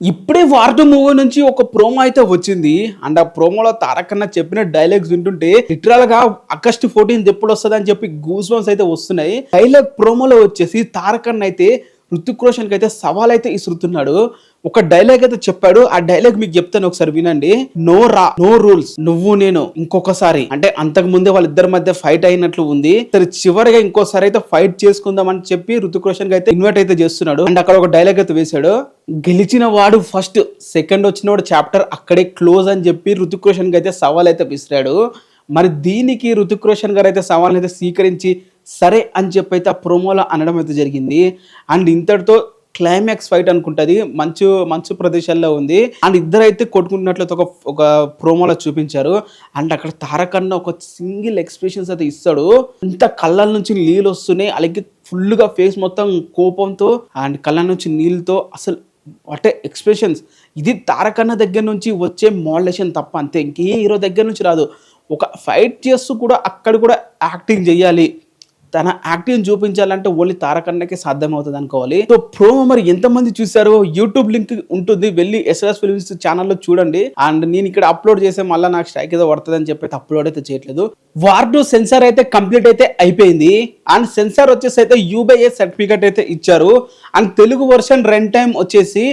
ఇప్పుడే war 2 movie నుంచి ఒక ప్రోమో అయితే వచ్చింది. అండ్ ఆ ప్రోమోలో తారక్ అన్న చెప్పిన డైలాగ్స్ వింటుంటే లిటరల్ గా ఆగస్ట్ 14 ఎప్పుడు వస్తుందని చెప్పి గూస్ బంప్స్ అయితే వస్తున్నాయి. డైలాగ్ ప్రోమోలో వచ్చేసి తారక్ అన్న అయితే హృతిక్ రోషన్ కి అయితే సవాల్ అయితే ఇసురుతున్నాడు. ఒక డైలాగ్ అయితే చెప్పాడు. ఆ డైలాగ్ మీకు చెప్తాను, ఒకసారి వినండి. నో రూల్స్, నువ్వు నేను ఇంకొకసారి, అంటే అంతకు ముందే వాళ్ళిద్దరి మధ్య ఫైట్ అయినట్లు ఉంది. సరే చివరిగా ఇంకోసారి అయితే ఫైట్ చేసుకుందాం అని చెప్పి హృతిక్ రోషన్ కి అయితే ఇన్వైట్ అయితే చేస్తున్నాడు. అండ్ అక్కడ ఒక డైలాగ్ అయితే వేశాడు, గెలిచిన వాడు ఫస్ట్, సెకండ్ వచ్చిన వాడు చాప్టర్ అక్కడే క్లోజ్ అని చెప్పి హృతిక్ రోషన్ కి అయితే సవాల్ అయితే విసిరాడు. మరి దీనికి హృతిక్ రోషన్ గారు అయితే సవాల్ అయితే స్వీకరించి సరే అని చెప్పి అయితే ఆ ప్రోమోలో అనడం అయితే జరిగింది. అండ్ ఇంతటితో క్లైమాక్స్ ఫైట్ అనుకుంటుంది, మంచు ప్రదేశాల్లో ఉంది. అండ్ ఇద్దరైతే కొట్టుకుంటున్నట్లయితే ఒక ప్రోమోలో చూపించారు. అండ్ అక్కడ తారక్ అన్న ఒక సింగిల్ ఎక్స్ప్రెషన్స్ అయితే ఇస్తాడు. ఇంత కళ్ళ నుంచి నీళ్ళు వస్తున్నాయి, అలాగే ఫుల్గా ఫేస్ మొత్తం కోపంతో అండ్ కళ్ళ నుంచి నీళ్ళతో, అసలు అంటే ఎక్స్ప్రెషన్స్. ఇది తారక్ అన్న దగ్గర నుంచి వచ్చే మోడలేషన్ తప్ప, అంతే, ఇంకే హీరో దగ్గర నుంచి రాదు. ఒక ఫైట్ చేస్తూ కూడా అక్కడ కూడా యాక్టింగ్ చేయాలి, తన యాక్టింగ్ చూపించాలంటే ఓన్లీ తారక్ అన్నకే సాధ్యమవుతుంది అనుకోవాలి. సో ప్రోమో మరి ఎంతమంది చూసారో యూట్యూబ్ లింక్ ఉంటుంది, వెళ్ళి ఎస్ఆర్ఎస్ ఫిల్మ్స్ ఛానల్లో చూడండి. అండ్ నేను ఇక్కడ అప్లోడ్ చేసే మళ్ళీ నాకు స్ట్రైక్ ఏదో పడుతుంది అని చెప్పి అప్లోడ్ అయితే చేయట్లేదు. వార్ 2 సెన్సార్ అయితే కంప్లీట్ అయితే అయిపోయింది. అండ్ సెన్సార్ వచ్చేసి అయితే UBA సర్టిఫికేట్ అయితే ఇచ్చారు. And Telugu version run time వచ్చేసి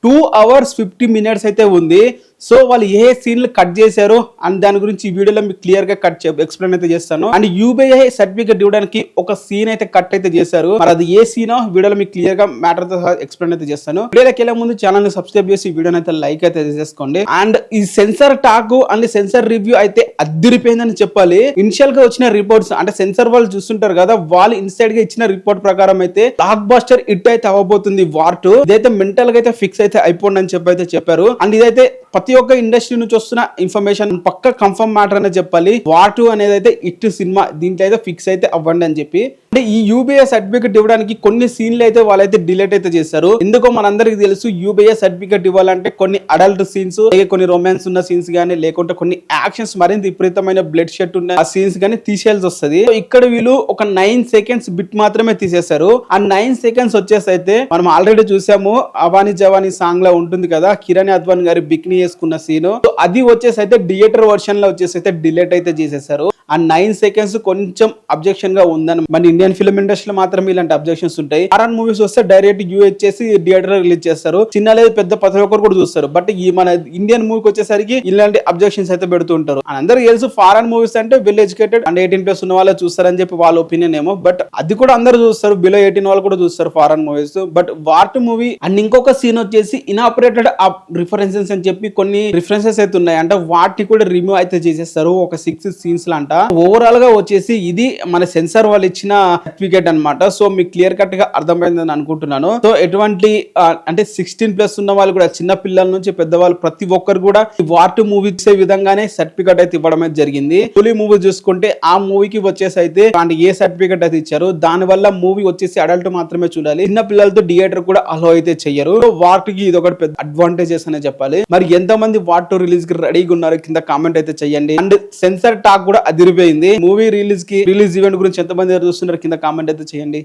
2 hours 50 minutes అయితే ఉంది. సో వాళ్ళు ఏ సీన్లు కట్ చేశారో అండ్ దాని గురించి ఈ వీడియోలో మీకు క్లియర్ గా ఎక్స్ప్లెయిన్ అయితే చేస్తాను. అండ్ UBA సర్టిఫికేట్ ఇవ్వడానికి ఒక సీన్ అయితే కట్ అయితే చేశారు. మరి అది ఏ సీనో వీడియోలో మీకు క్లియర్ గా మ్యాటర్ తో ఎక్స్ప్లెయిన్ అయితే చేస్తాను. వీడియోలోకి వెళ్ళే ముందు ఛానల్ ని సబ్స్క్రైబ్ చేసి వీడియోని అయితే లైక్ అయితే చేసుకోండి. అండ్ ఈ censor talk and censor review అయితే అద్దిరిపోయిందని చెప్పాలి. ఇనిషియల్ గా వచ్చిన రిపోర్ట్స్, అంటే సెన్సార్ వాళ్ళు చూస్తుంటారు కదా, వాళ్ళు ఇన్సైడ్ గా ఇచ్చిన రిపోర్ట్ ప్రకారం అయితే బ్లాక్ బస్టర్ హిట్ అయితే అవ్వబోతుంది వార్ 2. ఇదైతే మెంటల్ గా అయితే ఫిక్స్ అయితే అయిపోండి అని చెప్పి అయితే చెప్పారు. అండ్ ఇదైతే ప్రతి ఒక్క ఇండస్ట్రీ నుంచి వస్తున్న ఇన్ఫర్మేషన్, పక్క కన్ఫర్మ్ మ్యాటర్ అనే చెప్పాలి. వార్ 2 అనేది అయితే ఇట్ సినిమా, దీంట్లో అయితే ఫిక్స్ అయితే అవ్వండి అని చెప్పి. అంటే ఈ UBA సర్టిఫికేట్ ఇవ్వడానికి కొన్ని సీన్లు అయితే వాళ్ళైతే డిలీట్ అయితే చేశారు. ఎందుకో మనందరికి తెలుసు, UBA సర్టిఫికేట్ ఇవ్వాలంటే కొన్ని అడల్ట్ సీన్స్, కొన్ని రొమాన్స్ ఉన్న సీన్స్ గానీ, లేకుంటే కొన్ని యాక్షన్స్ మరింత విపరీతమైన బ్లడ్ షెట్ ఉన్న ఆ సీన్స్ గానీ తీసేయాల్సి వస్తుంది. ఇక్కడ వీళ్ళు ఒక 9 seconds బిట్ మాత్రమే తీసేశారు. ఆ 9 seconds వచ్చేసి అయితే మనం ఆల్రెడీ చూసాము, అవాని జవాని సాంగ్ లో ఉంటుంది కదా, కిరణ్ అద్వాన్ గారి బిక్ని వేసుకున్న సీన్, అది వచ్చేసి అయితే థియేటర్ వర్షన్ లో వచ్చేసి అయితే డిలీట్ అయితే చేసేసారు. ఆ 9 seconds కొంచెం అబ్జెక్షన్ గా ఉందని, మన ఇండియన్ ఫిల్మ్ ఇండస్ట్రీలో మాత్రమే ఇలాంటి అబ్జెక్షన్స్ ఉంటాయి. ఫారెన్ మూవీస్ వస్తే డైరెక్ట్ చేసి థియేటర్ రిలీజ్ చేస్తారు, చిన్న లేదు పెద్ద ప్రతి ఒక్కరు కూడా చూస్తారు. బట్ ఈ మన ఇండియన్ మూవీకి వచ్చేసరికి ఇలాంటి అబ్జెక్షన్స్ అయితే పెడుతూ ఉంటారు. అందరూ తెలుసు ఫారెన్ మూవీస్ అంటే వెల్ ఎడ్యుకేటెడ్ అండ్ 18+ ఉన్న వాళ్ళే చూస్తారని చెప్పి వాళ్ళ ఒపీనియన్ ఏమో. బట్ అది కూడా అందరూ చూస్తారు, బిలో 18 వాళ్ళు కూడా చూస్తారు foreign movies. But war 2 movie and ఇంకొక సీన్ వచ్చేసి ఇనాపరేటెడ్ రిఫరెన్సెస్ అని చెప్పి కొన్ని రిఫరెన్సెస్ అయితే ఉన్నాయి. అంటే వాటిని కూడా రిమూవ్ అయితే చేసేస్తారు, ఒక 6 సీన్స్ లాంట. ఓవరాల్ గా వచ్చేసి ఇది మన సెన్సార్ వాళ్ళు ఇచ్చిన సర్టిఫికేట్ అన్నమాట. సో మీకు క్లియర్ కట్ గా అర్థమైందని అనుకుంటున్నాను. సో ఎటువంటి అంటే 16+ ఉన్న వాళ్ళు కూడా, చిన్న పిల్లల నుంచి పెద్దవాళ్ళు ప్రతి ఒక్కరు కూడా వార్ 2 మూవీ ఇచ్చే విధంగానే సర్టిఫికేట్ అయితే ఇవ్వడం అయితే జరిగింది. తొలి మూవీ చూసుకుంటే ఆ మూవీకి వచ్చేసి అయితే ఏ సర్టిఫికేట్ అయితే ఇచ్చారు, దాని వల్ల మూవీ వచ్చేసి అడల్ట్ మాత్రమే చూడాలి, చిన్న పిల్లలతో థియేటర్ కూడా అలో అయితే చెయ్యరు. వార్ 2 కి ఇది ఒకటి పెద్ద అడ్వాంటేజెస్ అనే చెప్పాలి. మరి ఎంతమంది వార్ 2 రిలీజ్ కి రెడీగా ఉన్నారు కింద కామెంట్ అయితే చెయ్యండి. అండ్ సెన్సార్ టాక్ కూడా అదిరిపోయింది. మూవీ రిలీజ్ ఈవెంట్ గురించి ఎంతమంది చూస్తున్నారు కింద కామెంట్ అయితే చేయండి.